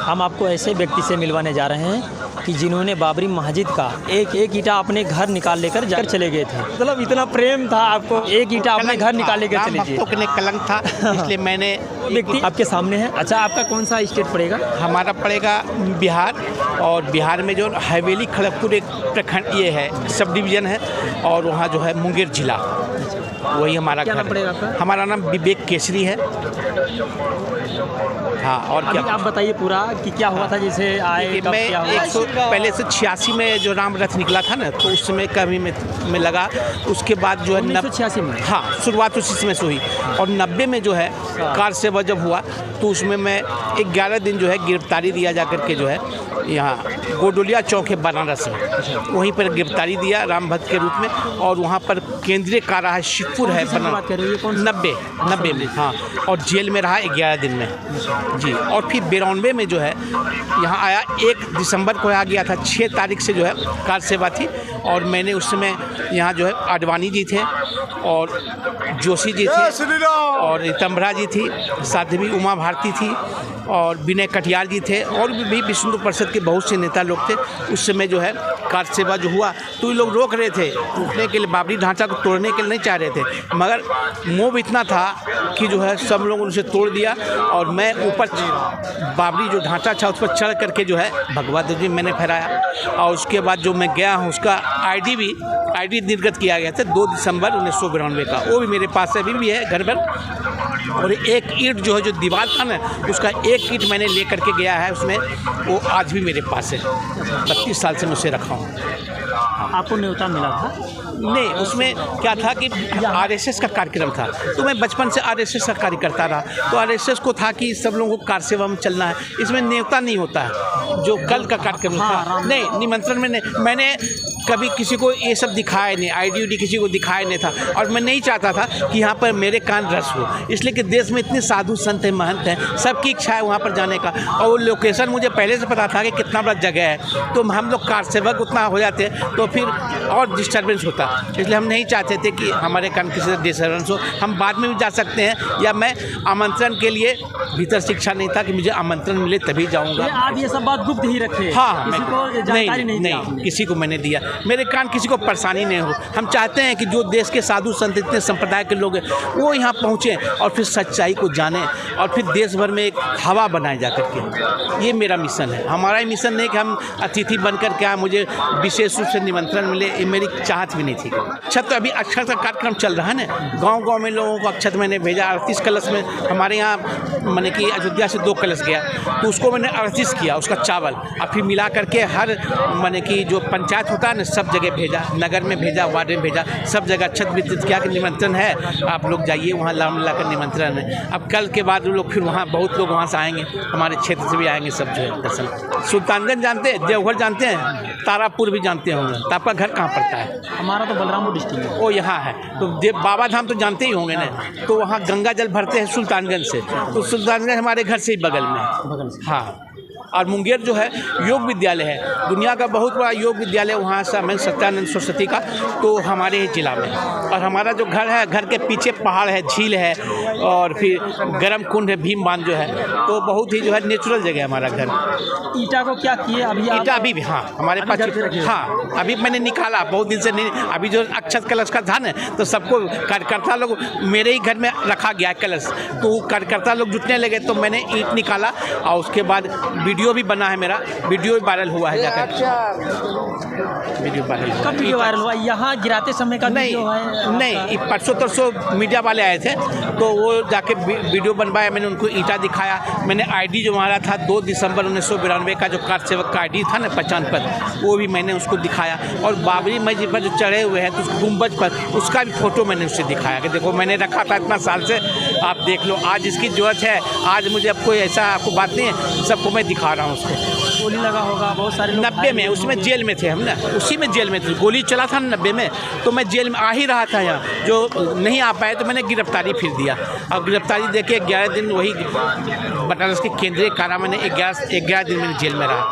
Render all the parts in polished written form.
हम आपको ऐसे व्यक्ति से मिलवाने जा रहे हैं कि जिन्होंने बाबरी मस्जिद का एक एक ईंटा अपने घर निकाल लेकर जाकर चले गए थे। मतलब इतना प्रेम था आपको, एक ईंटा अपने घर निकाल लेकर चले गए। भक्तों के लिए कलंक था, इसलिए मैंने व्यक्ति आपके सामने है। अच्छा, आपका कौन सा स्टेट पड़ेगा? हमारा पड़ेगा बिहार, और बिहार में जो हवेली खड़गपुर एक प्रखंड ये है, सब डिवीज़न है, और वहाँ जो है मुंगेर जिला, वही हमारा क्या घर नाम पड़ेगा आपका? हमारा नाम विवेक केसरी है। हाँ, और अभी क्या आप बताइए पूरा कि क्या हुआ था, जैसे आए कब मैं क्या हुआ? पहले से 86 में जो राम रथ निकला था ना, तो उस समय कभी में लगा। उसके बाद जो है 1986 में, हाँ, शुरुआत उसी समय से हुई। और 90 में जो है कार सेवा जब हुआ, तो उसमें मैं 11 दिन जो है गिरफ्तारी दिया जा करके जो है यहाँ गोडोलिया चौक है बनारस में, वहीं पर गिरफ्तारी दिया राम भक्त के रूप में। और वहाँ पर केंद्रीय कारा है शिवपुर है बात कर रही है? 90 में, हाँ। और जेल में रहा 11 दिन में जी। और फिर 92 में जो है यहाँ आया, 1 दिसंबर को आ गया था। 6 तारीख से जो है कार सेवा थी, और मैंने उस समय यहाँ जो है आडवाणी जी थे, और जोशी जी थे, और रितंभरा जी थी, साध्वी उमा भारती थी, और विनय कटियार जी थे, और भी विष्णु परिषद के बहुत से नेता लोग थे। उस समय जो है कार सेवा जो हुआ, तो ये लोग रोक रहे थे टूटने के लिए, बाबरी ढांचा को तोड़ने के लिए नहीं चाह रहे थे, मगर मोह इतना था कि जो है सब लोगों ने उसे तोड़ दिया। और मैं ऊपर बाबरी जो ढांचा था उस पर चढ़ करके जो है भगवा ध्वज मैंने फहराया। और उसके बाद जो मैं गया हूँ, उसका आईडी निर्गत किया गया था 2 दिसंबर 1992 का, वो भी मेरे पास अभी भी है घर पर। और एक ईंट जो है, जो दीवार था ना, उसका एक ईंट मैंने ले करके गया है उसमें, वो आज भी मेरे पास है। 32 साल से मैं उसे रखा हूँ। आपको न्योता मिला था? नहीं, उसमें क्या था कि आरएसएस का कार्यक्रम था, तो मैं बचपन से आरएसएस का कार्य करता रहा। तो आरएसएस को था कि सब लोगों को कार सेवा में चलना है, इसमें न्योता नहीं होता है। जो कल का कार्यक्रम था, नहीं, निमंत्रण में नहीं, मैंने कभी किसी को ये सब दिखाया नहीं, आईडी किसी को दिखाया नहीं था। और मैं नहीं चाहता था कि यहाँ पर मेरे कान रस हो, इसलिए कि देश में इतने साधु संत हैं, महंत हैं, सबकी इच्छा है वहाँ पर जाने का। और वो लोकेशन मुझे पहले से पता था कि कितना बड़ा जगह है, तो हम लोग कार सेवक उतना हो जाते तो फिर और डिस्टर्बेंस होता, इसलिए हम नहीं चाहते थे कि हमारे कान किसी से डिस्टर्बेंस हो। हम बाद में भी जा सकते हैं, या मैं आमंत्रण के लिए, भीतर से इच्छा नहीं था कि मुझे आमंत्रण मिले तभी जाऊँगा। आप ये सब बात गुप्त ही रखे? हाँ, किसी को जानकारी नहीं, किसी को मैंने दिया, मेरे कान किसी को परेशानी नहीं हो। हम चाहते हैं कि जो देश के साधु संत, इतने संप्रदाय के लोग हैं, वो यहाँ पहुँचें और फिर सच्चाई को जानें, और फिर देश भर में एक हवा बनाए जा करके। ये मेरा मिशन है। हमारा मिशन नहीं कि हम अतिथि बनकर के आए, मुझे विशेष रूप से निमंत्रण मिले, ये मेरी चाहत भी नहीं थी। अक्षत, तो अभी अक्षत का कार्यक्रम चल रहा है ना, गांव-गांव में लोगों को अक्षत मैंने भेजा। 38 कलश में हमारे यहाँ मैंने कि अयोध्या से 2 कलश गया, तो उसको मैंने 38 किया, उसका चावल, और फिर मिला करके हर मैंने कि जो पंचायत होता है ना, सब जगह भेजा, नगर में भेजा, वार्ड में भेजा, सब जगह अक्षत वितरित किया कि निमंत्रण है, आप लोग जाइए, वहाँ ला कर निमंत्रण है। अब कल के बाद वो लोग फिर वहाँ बहुत लोग वहाँ से आएंगे, हमारे क्षेत्र से भी आएंगे सब जो है दर्शन। सुल्तानगंज जानते हैं, देवघर जानते हैं, तारापुर भी जानते होंगे। तो आपका घर कहाँ पड़ता है? हमारा तो बलरामपुर डिस्ट्रिक्ट है। वो यहाँ है, तो बाबा धाम तो जानते ही होंगे ना, तो वहाँ गंगा जल भरते हैं सुल्तानगंज से, तो सुल्तानगंज हमारे घर से ही बगल में है। हाँ, और मुंगेर जो है योग विद्यालय है, दुनिया का बहुत बड़ा योग विद्यालय, वहाँ से सत्यानंद सरस्वती का, तो हमारे ही जिला में। और हमारा जो घर है, घर के पीछे पहाड़ है, झील है, और फिर गर्म कुंड है, भीम बांध जो है, तो बहुत ही जो है नेचुरल जगह है हमारा घर। ईटा को क्या किए अभी? ईटा अभी भी, हाँ, हमारे पास, हाँ, अभी मैंने निकाला, बहुत दिन से नहीं। अभी जो अक्षत कलश का था ना, तो सबको कार्यकर्ता लोग, मेरे ही घर में रखा गया कलश, तो कार्यकर्ता लोग जुटने लगे, तो मैंने ईंट निकाला, और उसके बाद वीडियो भी बना है, मेरा वीडियो भी वायरल हुआ है जाकर। वीडियो वायरल हुआ। कब वीडियो वायरल हुआ? यहाँ गिराते समय का वीडियो है? नहीं, परसों तरसों मीडिया वाले आए थे, तो वो जाके वीडियो बनवाया, मैंने उनको ईंटा दिखाया। मैंने आईडी जो हमारा था 2 दिसंबर 1992 का, जो कार सेवक का आईडी था ना, पहचान पत्र, वो भी मैंने उसको दिखाया। और बाबरी मस्जिद पर जो चढ़े हुए हैं, तो उस गुंबज पर, उसका भी फोटो मैंने उससे दिखाया कि देखो मैंने रखा था इतना साल से, आप देख लो। आज इसकी जरूरत है, आज मुझे अब कोई ऐसा आपको बात नहीं है, सबको मैं दिखा रहा हूँ उसको। गोली लगा होगा, बहुत सारे लोग 90 में, उसमें जेल में थे हम ना, उसी में जेल में थे। गोली चला था 90 में, तो मैं जेल में आ ही रहा था यहाँ, जो नहीं आ पाए तो मैंने गिरफ्तारी फिर दिया। और गिरफ्तारी दे के 11 दिन वही बनारस के केंद्रीय कारा मैंने 11 दिन मैंने जेल में रहा।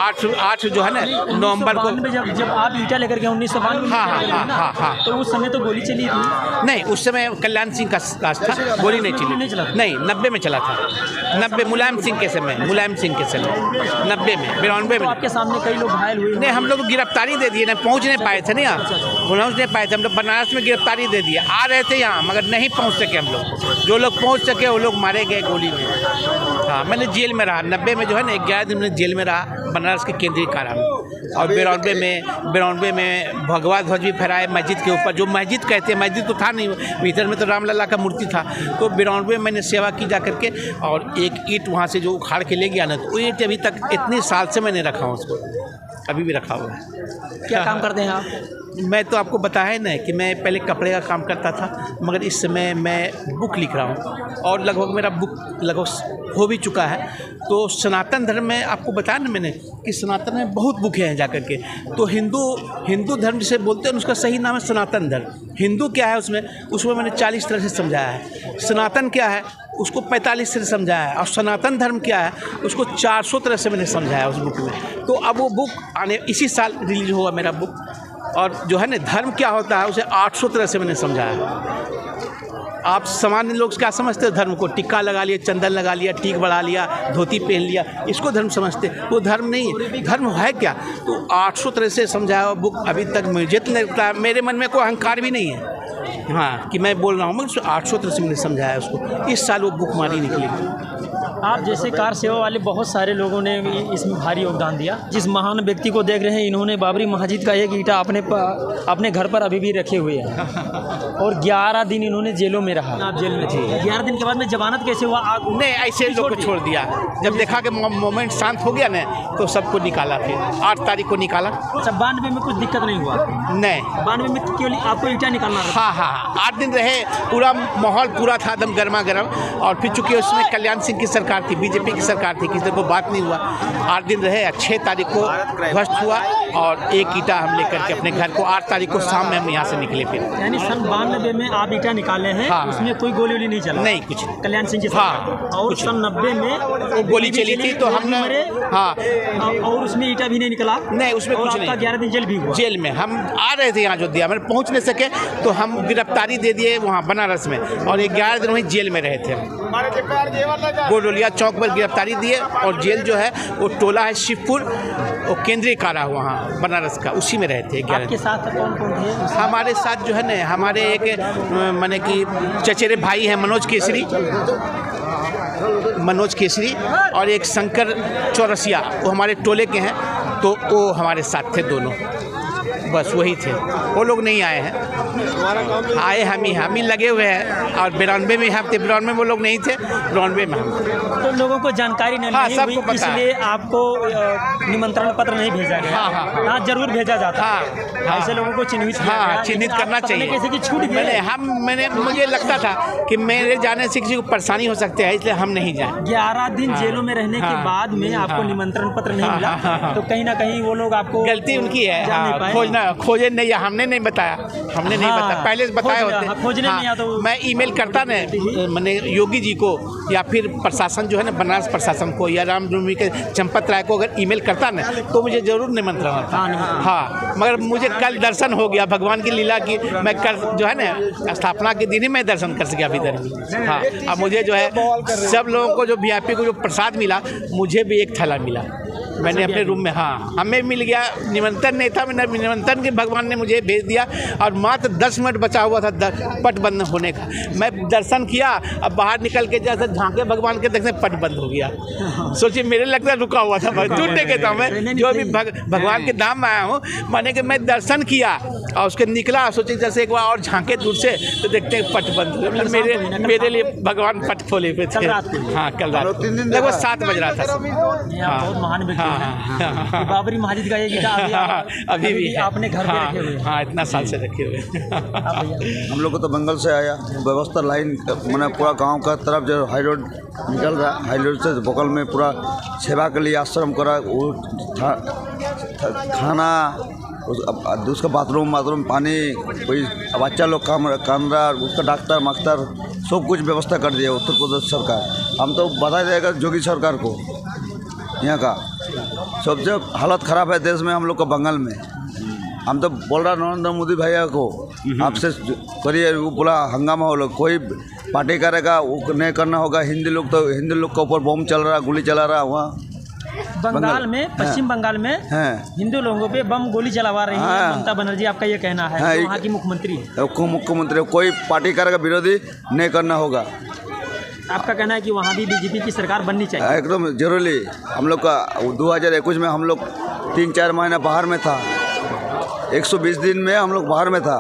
8 जो है ना नवंबर को, जब आप ईटा लेकर गए 1992 में, हाँ, तो उस समय तो गोली चली थी? नहीं, उस समय कल्याण सिंह का राज था, गोली नहीं चली। नहीं, 90 में चला था, 90 मुलायम सिंह के समय 90 में, 92 में। आपके सामने कई लोग घायल हुए? नहीं, हम लोग गिरफ्तारी दे दिए ना, पहुंच नहीं पाए थे ना यहाँ, पहुंच नहीं पाए थे हम लोग। बनारस में गिरफ्तारी दे दिए, आ रहे थे यहाँ मगर नहीं पहुंच सके हम लोग। जो लोग पहुंच सके वो लोग मारे गए गोली में। हाँ, मैंने जेल में रहा 90 में जो है ना, 11 दिन मैंने जेल में रहा बनारस के केंद्रीय कारा में। और 92 में भगवा ध्वज भी फहराए मस्जिद के ऊपर, जो मस्जिद कहते हैं, मस्जिद तो था नहीं, भीतर में तो रामलला का मूर्ति था। तो 92 में मैंने सेवा की जा करके, और एक ईंट वहाँ से जो उखाड़ के ले गया ना, तो वो ईंट अभी तक इतने साल से मैंने रखा हूँ उसको, अभी भी रखा हुआ है। क्या काम करते हैं आप? मैं तो आपको बताया ना कि मैं पहले कपड़े का काम करता था, मगर इस समय मैं बुक लिख रहा हूँ, और लगभग मेरा बुक लगभग हो भी चुका है। तो सनातन धर्म में आपको बताया ना मैंने कि सनातन में बहुत बुकें हैं जाकर के। तो हिंदू धर्म जिसे बोलते हैं उसका सही नाम है सनातन धर्म। हिंदू क्या है उसमें मैंने 40 तरह से समझाया है। सनातन क्या है उसको 45 तरह से समझाया है, और सनातन धर्म क्या है उसको 400 तरह से मैंने समझाया उस बुक में। तो अब वो बुक इसी साल रिलीज हुआ मेरा बुक, और जो है ना धर्म क्या होता है उसे 800 तरह से मैंने समझाया है। आप सामान्य लोग क्या समझते हो धर्म को? टिक्का लगा लिया, चंदन लगा लिया, टीक बढ़ा लिया, धोती पहन लिया, इसको धर्म समझते। वो धर्म नहीं है। धर्म है क्या? तो 800 तरह से समझाया हुआ बुक अभी तक मुझे तो लगता है, मेरे मन में कोई अहंकार भी नहीं है हाँ कि मैं बोल रहा हूँ, मगर 800 तरह से मैंने समझाया उसको। इस साल वो बुक मारी निकली। आप जैसे कार सेवा वाले बहुत सारे लोगों ने इसमें भारी योगदान दिया। जिस महान व्यक्ति को देख रहे हैं, इन्होंने बाबरी मस्जिद का एक ईंटा अपने घर पर अभी भी रखे हुए हैं, और 11 दिन इन्होंने जेलों में रहा। आप जेल में थे, 11 दिन के बाद में जमानत कैसे हुआ? नहीं, ऐसे लोग को छोड़ दिया। जब देखा कि मोमेंट शांत हो गया ना, तो सबको निकाला। फिर 8 तारीख को निकाला। अच्छा, 92 में कुछ दिक्कत नहीं हुआ? नहीं, 92 में केवल आपको ईंटा निकालना था? हाँ, 8 दिन रहे, पूरा माहौल पूरा था एकदम गर्मा गर्म। और फिर चूँकि उसमें कल्याण सिंह की सरकार थी, बीजेपी की सरकार थी, किसी को बात नहीं हुआ। 8 दिन रहे, 6 तारीख को ध्वस्त हुआ, और एक ईंटा हम लेकर के अपने घर को 8 तारीख को शाम में हम यहाँ से निकले। फिर यानी सन 92 में आप ईंटा निकाले हैं? हाँ, उसमें कोई गोली वोली नहीं चला? नहीं, कुछ कल्याण सिंह जी। हाँ, और सन 90 में वो गोली चली थी, तो हमने हाँ, और उसमें ईंटा भी नहीं निकला? नहीं, उसमें कुछ नहीं। 11 दिन जेल भी हुआ? जेल में हम आ रहे थे यहाँ अयोध्या में, पहुँच नहीं सके तो हम गिरफ्तारी दे दिए वहाँ बनारस में, और 11 दिन वहीं जेल में रहे थे। गोडोलिया चौक पर गिरफ्तारी दिए, और जेल जो है वो टोला है शिवपुर, और केंद्रीय कारा वहाँ बनारस का, उसी में रहे थे। आपके साथ कौन कौन थे? हमारे साथ जो है ना, हमारे एक माने कि चचेरे भाई हैं मनोज केसरी, और एक शंकर चौरसिया, वो हमारे टोले के हैं। तो वो हमारे साथ थे दोनों, बस वही थे, वो लोग नहीं आए हैं। आए हम ही लगे हुए हैं। और 92 में हम थे, 92 में वो लोग नहीं थे, 92 में हम थे। तो लोगों को जानकारी नहीं हुई, इसलिए आपको निमंत्रण पत्र नहीं भेजा गया? हाँ, जरूर भेजा जाता। ऐसे लोगों को चिन्हित करना चाहिए। कैसे कि छूट गए? मुझे लगता था कि मेरे जाने से किसी को परेशानी हो सकती है, इसलिए हम नहीं जाए। 11 दिन जेलों में रहने के बाद में आपको निमंत्रण पत्र नहीं मिला, तो कहीं ना कहीं वो लोग आपको, गलती उनकी है। खोजे नहीं, हमने नहीं बताया, पहले से बताया होते। खोजने नहीं आता। मैं ईमेल करता ना मैंने योगी जी को, या फिर प्रशासन जो है ना बनारस प्रशासन को, या रामजन्मभूमि के चंपत राय को अगर ईमेल करता ना, तो मुझे जरूर निमंत्रण आता। हाँ, मगर मुझे कल दर्शन हो गया भगवान की लीला की। मैं कल जो है ना स्थापना के दिन ही मैं दर्शन कर सका अभी। हाँ, अब मुझे जो है सब लोगों को जो VIP को जो प्रसाद मिला, मुझे भी एक थैला मिला। मैंने अपने रूम में, हाँ, हमें मिल गया। निमंत्रण नहीं था, मैंने निमंत्रण के भगवान ने मुझे भेज दिया, और मात्र 10 मिनट बचा हुआ था पट बंद होने का। मैं दर्शन किया, अब बाहर निकल के जैसे झांके भगवान के देखने पट बंद हो गया। सोचिए, मेरे लगता रुका हुआ था, टूटने के था। मैं जो भी भगवान के धाम में आया हूँ, माने कि मैं दर्शन किया और उसके निकला, सोचिए जैसे एक बार और झांके दूर से, तो देखते हैं पट बंद हो गया। मेरे लिए भगवान पट खोले पे थे। हाँ, कल रात लगभग 7 बज रहा था। बहुत महान व्यक्ति कि बाबरी मस्जिद का ये ईटा अभी भी है। आपने घर पे रखे हुए हैं। हाँ, इतना साल से रखे हुए हैं। आप भैया हम लोग को तो बंगाल से आया व्यवस्था लाइन मैंने पूरा गांव का तरफ जो हाई रोड निकल रहा हाई रोड से बगल में पूरा सेवा के लिए आश्रम करा वो खाना उसका बाथरूम पानी कोई बच्चा लोग काम रहा उसका डॉक्टर मास्टर सब कुछ व्यवस्था कर दिया उत्तर प्रदेश सरकार। हम तो बता देगा योगी सरकार को यहाँ का सबसे हालत ख़राब है देश में हम लोग का बंगाल में। हम तो बोल रहा नरेंद्र मोदी भैया को आपसे करिए वो बोला हंगामा हो लोग कोई पार्टी करेगा वो नहीं करना होगा। हिंदी लोग के ऊपर बम चल रहा गोली चला रहा वहाँ बंगाल में पश्चिम बंगाल में हिंदू लोगों पे बम गोली चलावा रही है ममता बनर्जी। आपका ये कहना है जो वहाँ की मुख्यमंत्री मुख्यमंत्री कोई पार्टी करेगा विरोधी नहीं करना होगा। आपका कहना है कि वहाँ भी बीजेपी की सरकार बननी चाहिए एकदम जरूरी। हम लोग का 2021 में हम लोग 3-4 महीना बाहर में था 120 दिन में हम लोग बाहर में था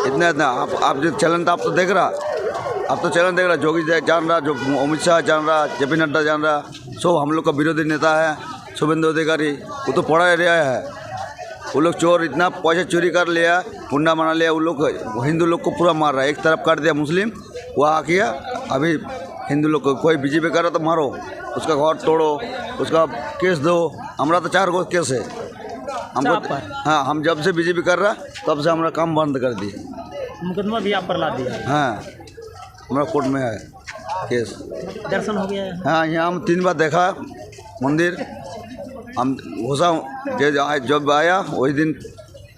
इतना आप जो चलन था आप तो देख रहा जोगी जान रहा जो अमित शाह जान रहा जेपी नड्डा जान रहा सब हम लोग का विरोधी नेता है शुभेंदु अधिकारी वो तो पढ़ा रहा है। वो लोग चोर इतना पैसा चोरी कर लिया गुंडा बना लिया वो लोग हिंदू लोग को पूरा मार रहा है। एक तरफ काट दिया मुस्लिम वो आ गया अभी हिंदू लोग को कोई बीजेपी कर रहा तो मारो उसका घर तोड़ो उसका केस दो। हमारा तो 4 गो केस है हमको। हाँ हम जब से बीजेपी कर रहा तब से हमारा काम बंद कर दिया मुकदमा भी आप पर ला दिया। हाँ हमारा कोर्ट में है केस। दर्शन हो गया है। हाँ यहाँ हम 3 बार देखा मंदिर हम घुसा जब आया वही दिन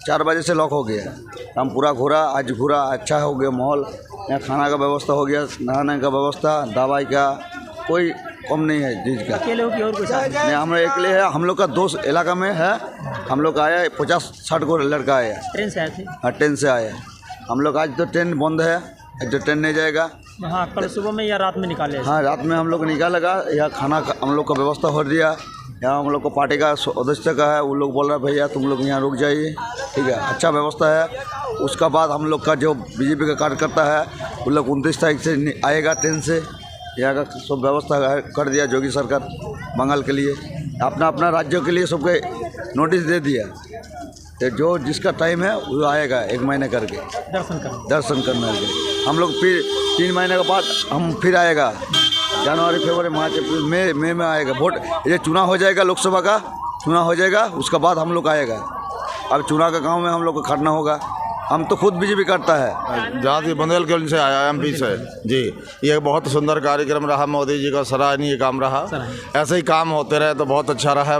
4 बजे से लॉक हो गया। हम पूरा घूरा आज घूरा अच्छा हो गया माहौल। यहाँ खाना का व्यवस्था हो गया नहाने का व्यवस्था दवाई का कोई कम नहीं है चीज़ का। अकेले हो कि और कुछ नहीं हम लोग अकेले है। हम लोग का दोस्त इलाका में है हम लोग आया 50-60 को लड़का आया ट्रेन से आए थे। हाँ ट्रेन से आए हम लोग। आज तो ट्रेन बंद है जो ट्रेन नहीं जाएगा। हाँ कल सुबह में या रात में निकाले। हाँ रात में हम लोग निकालेगा। यहाँ खाना हम लोग का व्यवस्था हो दिया। यहाँ हम लोग को पार्टी का अध्यक्ष का है वो लोग बोल रहा है भैया तुम लोग यहाँ रुक जाइए ठीक है अच्छा व्यवस्था है। उसका बाद हम लोग का जो बीजेपी का कार्यकर्ता है वो लोग 29 तारीख से आएगा ट्रेन से। यहाँ का सब व्यवस्था कर दिया योगी सरकार बंगाल के लिए अपना राज्यों के लिए सबके नोटिस दे दिया। तो जो जिसका टाइम है वो आएगा 1 महीने करके दर्शन करने के। हम लोग फिर 3 महीने के बाद हम फिर आएगा जनवरी फरवरी मार्च अप्रैल मई में आएगा। वोट ये चुनाव हो जाएगा लोकसभा का चुनाव हो जाएगा उसका बाद हम लोग आएगा। अब चुनाव का गांव में हम लोग को खड़ना होगा। हम तो खुद बीजेपी करता है जहाँ से बुंदेलखंड से आया MP से जी। ये बहुत सुंदर कार्यक्रम रहा मोदी जी का सराहनीय काम रहा। ऐसे ही काम होते रहे तो बहुत अच्छा रहा।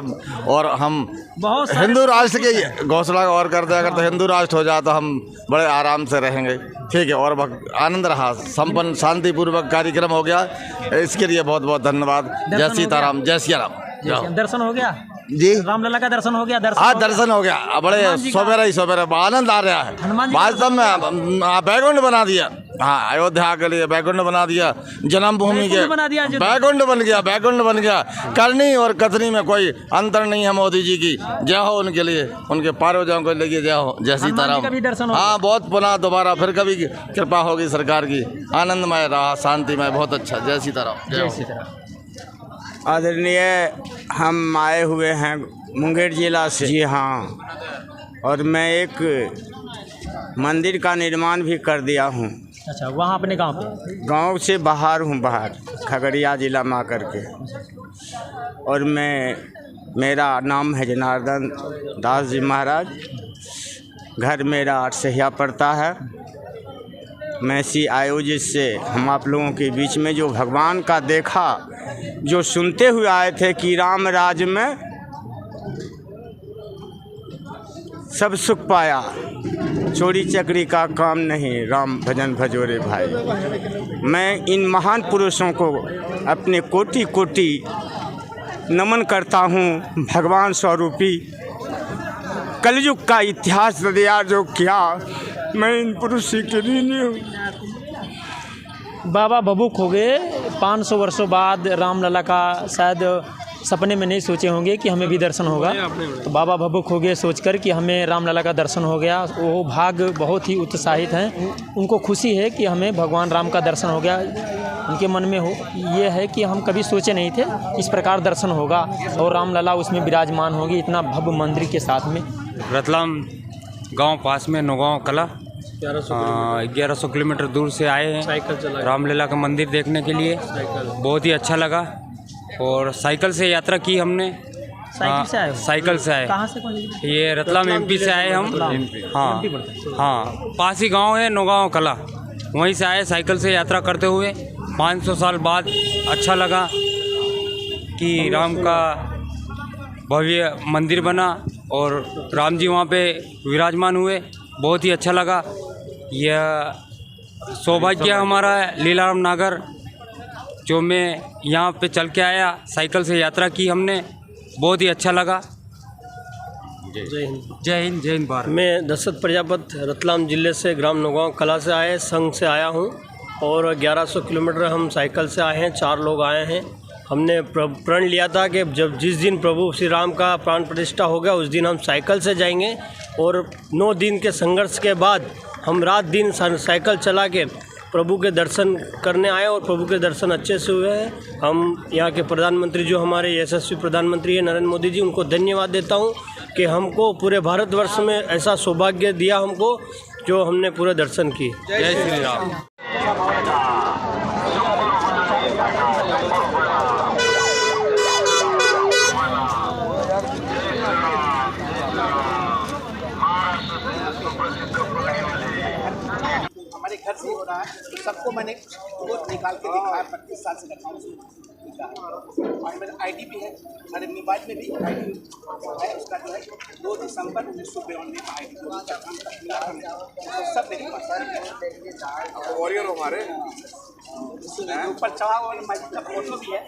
और हम बहुत हिंदू राष्ट्र की घोषणा और कर दिया अगर तो हिंदू राष्ट्र हो जाए तो हम बड़े आराम से रहेंगे ठीक है। और आनंद रहा संपन्न शांतिपूर्वक कार्यक्रम हो गया। इसके लिए बहुत बहुत धन्यवाद। जय सीताराम जय सिया राम। दर्शन हो गया जी रामलला का दर्शन हो गया। हाँ दर्शन हो गया बड़े सवेरे आनंद आ रहा है। वास्तव में बैकुंठ बना दिया। हाँ अयोध्या के लिए बैकुंठ बना दिया जन्मभूमि के बैकुंठ बन गया। करनी और कथनी में कोई अंतर नहीं है मोदी जी की। जय हो उनके लिए उनके पार्वजों को लेके जय हो जय सीताराम। हाँ बहुत पुनः दोबारा फिर कभी कृपा होगी सरकार की। आनंदमय रहा शांतिमय बहुत अच्छा। जय सीताराम जय सीताराम। आदरणीय हम आए हुए हैं मुंगेर जिला से जी हाँ। और मैं एक मंदिर का निर्माण भी कर दिया हूँ। अच्छा वहाँ अपने गांव से बाहर हूँ बाहर खगड़िया जिला में आकर के। और मेरा नाम है जनार्दन दास जी महाराज। घर मेरा अरसहिया पड़ता है। मैं इसी आयोजित से हम आप लोगों के बीच में जो भगवान का देखा जो सुनते हुए आए थे कि राम राज में सब सुख पाया चोरी चकरी का काम नहीं राम भजन भजोरे भाई। मैं इन महान पुरुषों को अपने कोटि कोटि नमन करता हूँ। भगवान स्वरूपी कलयुग का इतिहास दिया जो किया मैं इन पुरुषों के ऋणी हूँ। बाबा भभूक हो गए 500 वर्षों बाद रामलला का शायद सपने में नहीं सोचे होंगे कि हमें भी दर्शन होगा। तो बाबा भभूक हो गए सोचकर कि हमें रामलला का दर्शन हो गया। वो भाग बहुत ही उत्साहित हैं। उनको खुशी है कि हमें भगवान राम का दर्शन हो गया। उनके मन में हो, ये है कि हम कभी सोचे नहीं थे इस प्रकार दर्शन होगा और रामलला उसमें विराजमान होगी इतना भव्य मंदिर के साथ में। रतलाम गांव पास में नौगांव कला 1100 किलोमीटर दूर से आए हैं रामलला का मंदिर देखने के लिए। बहुत ही अच्छा लगा और साइकिल से यात्रा की हमने। साइकिल से आए। कहाँ से? ये रतलाम एमपी से आए हम। हाँ हाँ, पास ही गांव है नौगांव कला, वहीं से आए साइकिल से यात्रा करते हुए। 500 साल बाद अच्छा लगा कि राम का भव्य मंदिर बना और राम जी वहाँ पे विराजमान हुए। बहुत ही अच्छा लगा। यह सौभाग्य हमारा है लीलाराम नगर जो मैं यहाँ पे चल के आया, साइकिल से यात्रा की हमने। बहुत ही अच्छा लगा। जय हिंद। जय हिंद। जय हिंद भारत। मैं दशरथ प्रजापति रतलाम ज़िले से ग्राम नौगांव कला से आए संघ से आया हूँ और 1100 किलोमीटर हम साइकिल से आए हैं। 4 लोग आए हैं। हमने प्रण लिया था कि जिस दिन प्रभु श्री राम का प्राण प्रतिष्ठा होगा उस दिन हम साइकिल से जाएंगे और 9 दिन के संघर्ष के बाद हम रात दिन साइकिल चला के प्रभु के दर्शन करने आए और प्रभु के दर्शन अच्छे से हुए हैं। हम यहाँ के प्रधानमंत्री जो हमारे यशस्वी प्रधानमंत्री हैं नरेंद्र मोदी जी, उनको धन्यवाद देता हूँ कि हमको पूरे भारतवर्ष में ऐसा सौभाग्य दिया हमको जो हमने पूरे दर्शन किए। जय श्री राम। हमारे घर से हो रहा है, सबको मैंने वो निकाल के दिखाया। 25 साल से रखा और मेरा आईडी भी है, मेरे मोबाइल में भी आईडी है। उसका जो है 2 दिसंबर 1992 का आईडी सब मेरे पास है। वॉरियर हमारे ऊपर चढ़ा हुआ फोटो भी है।